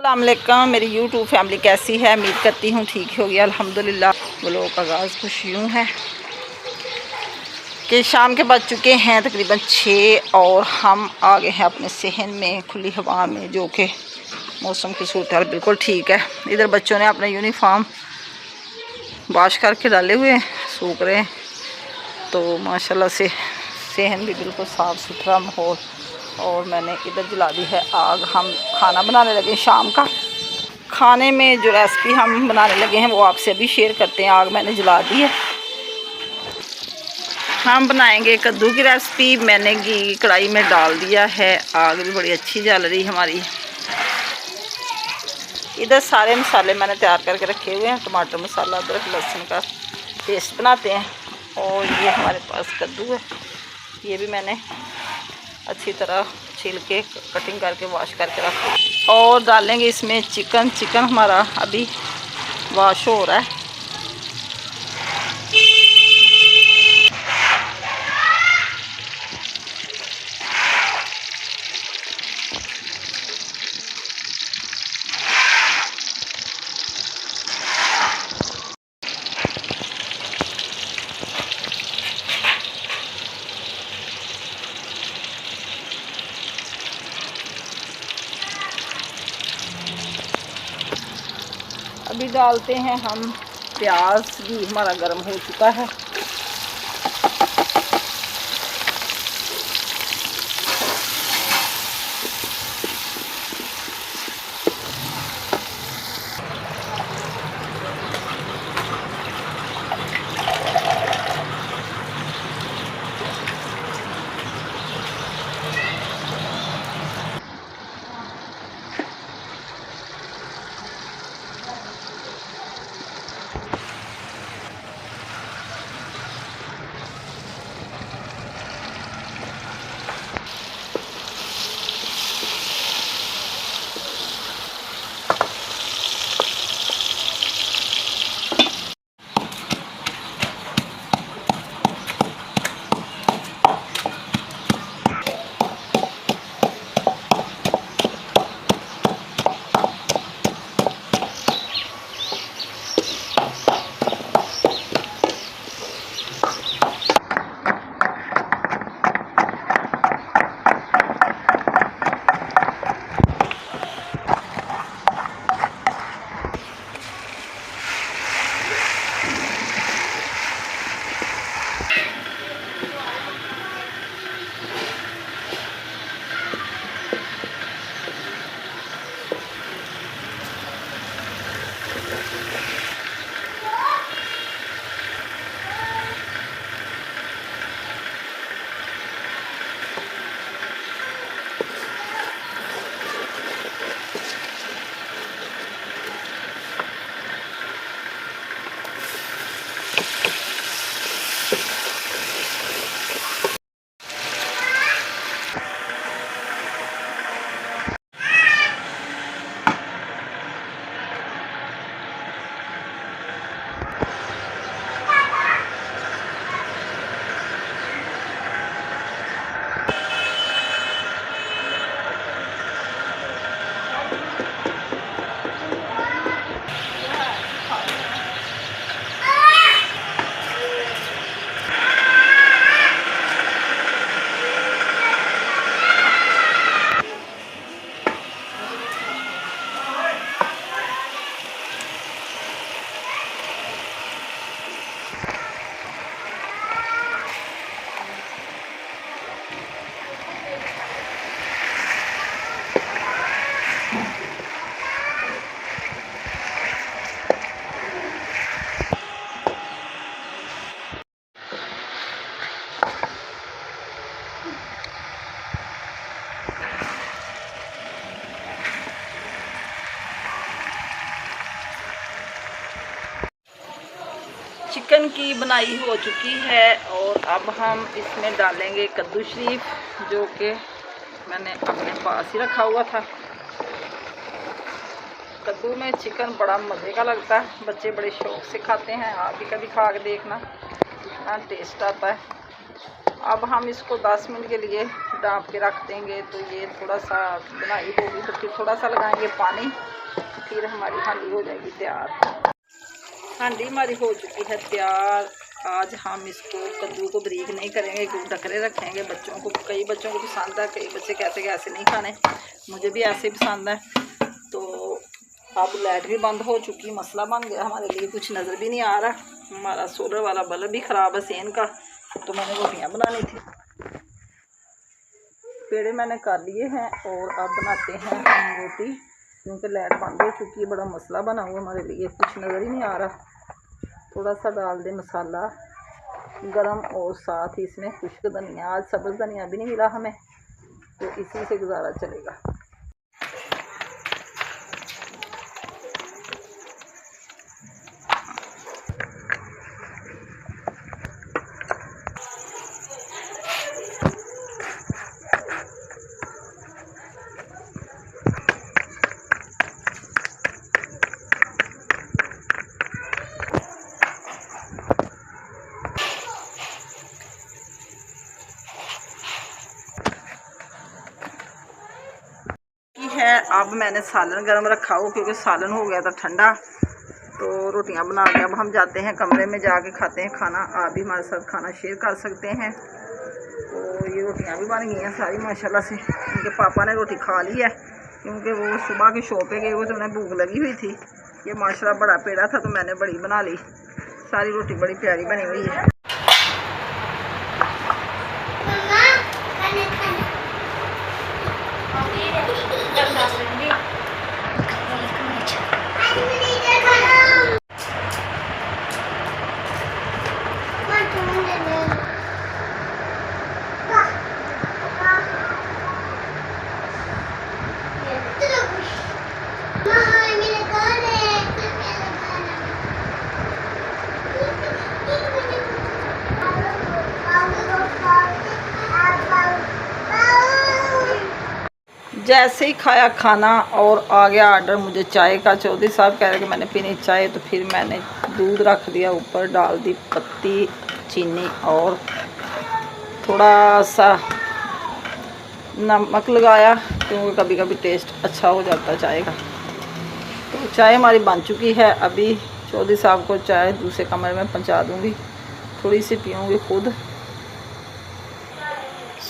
अस्सलाम वालेकुम। मेरी यूट्यूब फैमिली कैसी है? उम्मीद करती हूँ ठीक होगी। अल्हम्दुलिल्लाह। व्लॉग का आगाज़ कुछ यूँ है कि शाम के बज चुके हैं तकरीबन 6 और हम आ गए हैं अपने सहन में खुली हवा में, जो कि मौसम की सूरत हाल बिल्कुल ठीक है। इधर बच्चों ने अपना यूनिफॉर्म वॉश करके डाले हुए हैं, सूख रहे हैं। तो माशाल्लाह से सहन भी बिल्कुल साफ़ सुथरा माहौल। और मैंने इधर जला दी है आग। हम खाना बनाने लगे शाम का। खाने में जो रेसिपी हम बनाने लगे हैं वो आपसे अभी शेयर करते हैं। आग मैंने जला दी है। हम बनाएंगे कद्दू की रेसिपी। मैंने घी कढ़ाई में डाल दिया है। आग भी बड़ी अच्छी जल रही हमारी। इधर सारे मसाले मैंने तैयार करके रखे हुए हैं। टमाटर मसाला, अदरक लहसुन का पेस्ट बनाते हैं। और ये हमारे पास कद्दू है, ये भी मैंने अच्छी तरह छील के कटिंग करके वॉश करके रख। और डालेंगे इसमें चिकन। चिकन हमारा अभी वॉश हो रहा है। अभी डालते हैं हम प्याज। घी हमारा गर्म हो चुका है। चिकन की बनाई हो चुकी है और अब हम इसमें डालेंगे कद्दू शरीफ, जो कि मैंने अपने पास ही रखा हुआ था। कद्दू में चिकन बड़ा मज़े का लगता है, बच्चे बड़े शौक़ से खाते हैं। आप भी कभी खा के देखना, कितना टेस्ट आता है। अब हम इसको 10 मिनट के लिए ढाँप के रख देंगे। तो ये थोड़ा सा बनाई होगी तो फिर थोड़ा सा लगाएंगे पानी। फिर हमारी हांडी हो जाएगी तैयार। हांडी हमारी हो चुकी है तैयार। आज हम इसको कद्दू को बारीक नहीं करेंगे, क्योंकि ढकरे रखेंगे। बच्चों को, कई बच्चों को पसंद है, कई बच्चे कहते हैं कि ऐसे नहीं खाने, मुझे भी ऐसे ही पसंद है। तो अब लाइट भी बंद हो चुकी, मसला बन गया हमारे लिए, कुछ नज़र भी नहीं आ रहा। हमारा सोलर वाला बल्ब भी ख़राब है सेन का, तो मैंने रोटियां बनानी थी। पेड़े मैंने कर लिए हैं और अब बनाते हैं हम रोटी, क्योंकि लाइट बंद हो चुकी है। बड़ा मसला बना हुआ हमारे लिए, कुछ नज़र ही नहीं आ रहा। थोड़ा सा डाल दे मसाला गरम, और साथ ही इसमें खुश्क धनिया। आज सब्ज़ धनिया भी नहीं मिला हमें, तो इसी से गुजारा चलेगा। है अब मैंने सालन गर्म रखा हो, क्योंकि सालन हो गया था ठंडा। तो रोटियां बना के अब हम जाते हैं कमरे में, जाके खाते हैं खाना। आप भी हमारे साथ खाना शेयर कर सकते हैं। तो ये रोटियां भी बन गई हैं सारी माशाल्लाह से। उनके पापा ने रोटी खा ली है, क्योंकि वो सुबह के शो पे गए हुए, तो उन्हें भूख लगी हुई थी। ये माशाल्लाह बड़ा पेड़ा था, तो मैंने बड़ी बना ली। सारी रोटी बड़ी प्यारी बनी हुई है। जैसे ही खाया खाना और आ गया ऑर्डर मुझे चाय का। चौधरी साहब कह रहे कि मैंने पीनी चाय, तो फिर मैंने दूध रख दिया ऊपर, डाल दी पत्ती, चीनी और थोड़ा सा नमक लगाया, क्योंकि कभी कभी टेस्ट अच्छा हो जाता है चाय का। तो चाय हमारी बन चुकी है। अभी चौधरी साहब को चाय दूसरे कमरे में पहुंचा दूँगी, थोड़ी सी पीऊँगी खुद।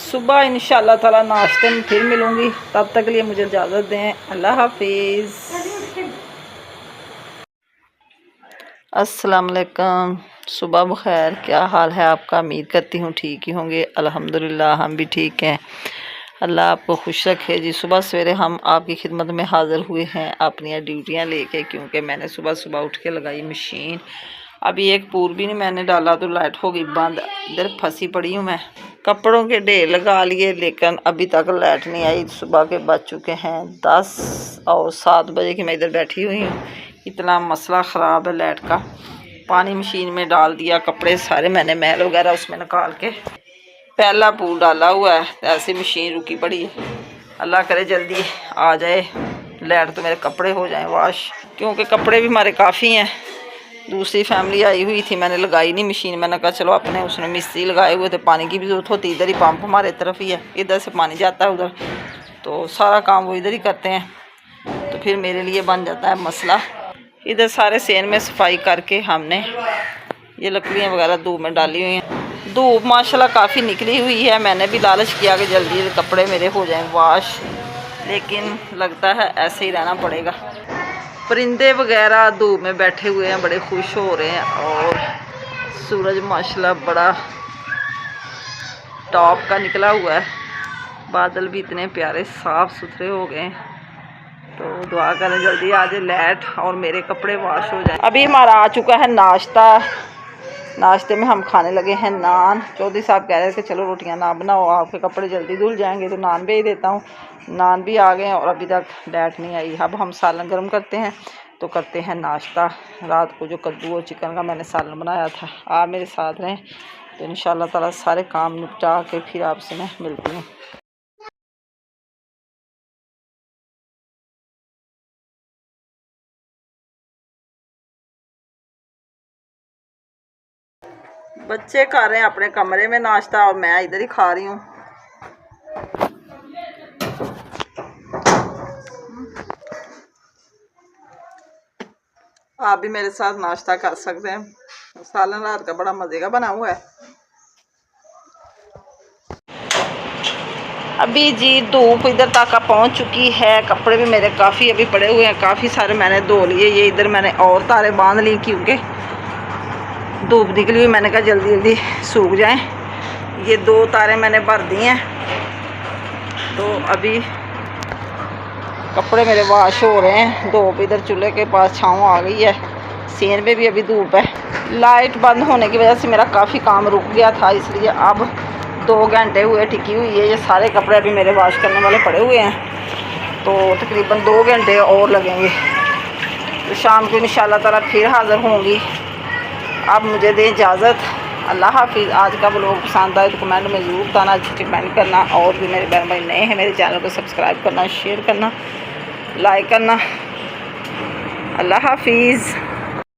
सुबह इंशाल्लाह ताला नाश्ते में फिर मिलूँगी, तब तक के लिए मुझे इजाज़त दें। अल्लाह हाफिज़। अस्सलाम वालेकुम, सुबह बखैर। क्या हाल है आपका? उम्मीद करती हूँ ठीक ही होंगे। अल्हम्दुलिल्लाह हम भी ठीक हैं। अल्लाह आपको खुश रखे जी। सुबह सवेरे हम आपकी खिदमत में हाज़िर हुए हैं अपनी ड्यूटियाँ लेके, क्योंकि मैंने सुबह सुबह उठ के लगाई मशीन। अभी एक पूर भी नहीं मैंने डाला तो लाइट हो गई बंद। इधर फंसी पड़ी हूँ मैं। कपड़ों के ढेर लगा लिए, लेकिन अभी तक लाइट नहीं आई। सुबह के बज चुके हैं 10 और 7 बजे की मैं इधर बैठी हुई हूँ। इतना मसला ख़राब है लाइट का। पानी मशीन में डाल दिया, कपड़े सारे मैंने मैल वगैरह उसमें निकाल के पहला पूल डाला हुआ है, ऐसी मशीन रुकी पड़ी है। अल्लाह करे जल्दी आ जाए लाइट, तो मेरे कपड़े हो जाएं वाश, क्योंकि कपड़े भी हमारे काफ़ी हैं। दूसरी फैमिली आई हुई थी, मैंने लगाई नहीं मशीन। मैंने कहा चलो अपने, उसने मिस्त्री लगाए हुए थे, पानी की भी ज़रूरत होती, इधर ही पंप हमारे तरफ ही है, इधर से पानी जाता है उधर, तो सारा काम वो इधर ही करते हैं। तो फिर मेरे लिए बन जाता है मसला। इधर सारे सेन में सफाई करके हमने ये लकड़ियाँ वगैरह धूप में डाली हुई हैं। धूप माशाल्लाह काफ़ी निकली हुई है। मैंने भी लालच किया कि जल्दी कपड़े मेरे हो जाएं वाश, लेकिन लगता है ऐसे ही रहना पड़ेगा। परिंदे वगैरह धूप में बैठे हुए हैं, बड़े खुश हो रहे हैं। और सूरज माशाल्लाह बड़ा टॉप का निकला हुआ है। बादल भी इतने प्यारे साफ़ सुथरे हो गए हैं। तो दुआ करें जल्दी आ जाए लाइट और मेरे कपड़े वॉश हो जाएं। अभी हमारा आ चुका है नाश्ता। नाश्ते में हम खाने लगे हैं नान। चौधरी साहब कह रहे थे चलो रोटियां ना बनाओ, आपके कपड़े जल्दी धुल जाएंगे, तो नान भेज देता हूँ। नान भी आ गए हैं और अभी तक लाइट नहीं आई। अब हम सालन गर्म करते हैं, तो करते हैं नाश्ता। रात को जो कद्दू और चिकन का मैंने सालन बनाया था, आप मेरे साथ रहें तो इंशाल्लाह ताला सारे काम निपटा के फिर आपसे मैं मिलती हूँ। बच्चे खा रहे हैं अपने कमरे में नाश्ता और मैं इधर ही खा रही हूँ। आप भी मेरे साथ नाश्ता कर सकते हैं। सालन रात का बड़ा मज़े का बना हुआ है। अभी जी धूप इधर तक पहुंच चुकी है। कपड़े भी मेरे काफ़ी अभी पड़े हुए हैं, काफ़ी सारे मैंने धो लिए। ये इधर मैंने और तारे बांध ली क्योंकि धूप निकली हुई, मैंने कहा जल्दी जल्दी सूख जाएं। ये 2 तारे मैंने भर दी हैं, तो अभी कपड़े मेरे वॉश हो रहे हैं। धूप इधर चूल्हे के पास छाँव आ गई है, सीन में भी अभी धूप है। लाइट बंद होने की वजह से मेरा काफ़ी काम रुक गया था, इसलिए अब 2 घंटे हुए टिकी हुई है। ये सारे कपड़े अभी मेरे वॉश करने वाले पड़े हुए हैं, तो तकरीबन 2 घंटे और लगेंगे। तो शाम को इंशाल्लाह ताला फिर हाज़िर होंगी। अब मुझे दें इजाज़त। अल्लाह हाफिज़। आज का व्लॉग पसंद आए तो कमेंट में ज़रूर बताना, अच्छी कमेंट करना। और भी मेरे बहन भाई नए हैं मेरे चैनल को सब्सक्राइब करना, शेयर करना, लाइक करना। अल्लाह हाफिज़।